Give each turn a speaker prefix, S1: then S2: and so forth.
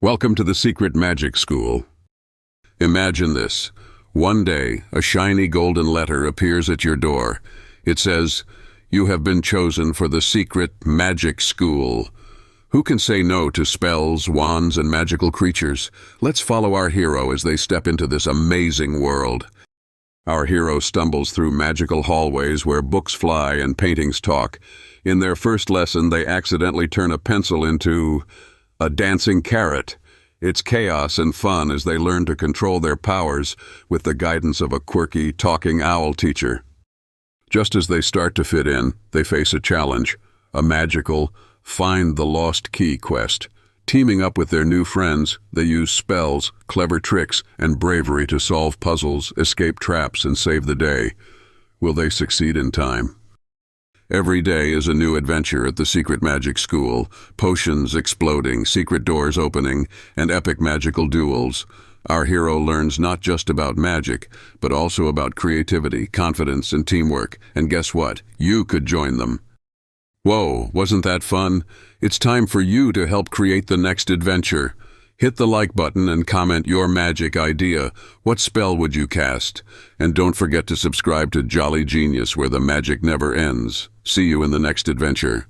S1: Welcome to the Secret Magic School. Imagine this. One day, a shiny golden letter appears at your door. It says, "You have been chosen for the Secret Magic School." Who can say no to spells, wands, and magical creatures? Let's follow our hero as they step into this amazing world. Our hero stumbles through magical hallways where books fly and paintings talk. In their first lesson, they accidentally turn a pencil into a dancing carrot. It's chaos and fun as they learn to control their powers with the guidance of a quirky, talking owl teacher. Just as they start to fit in, they face a challenge, a magical, find the lost key quest. Teaming up with their new friends, they use spells, clever tricks, and bravery to solve puzzles, escape traps, and save the day. Will they succeed in time? Every day is a new adventure at the Secret Magic School. Potions exploding, secret doors opening, and epic magical duels. Our hero learns not just about magic, but also about creativity, confidence, and teamwork. And guess what? You could join them. Whoa, wasn't that fun? It's time for you to help create the next adventure. Hit the like button and comment your magic idea. What spell would you cast? And don't forget to subscribe to Jolly Genius, where the magic never ends. See you in the next adventure.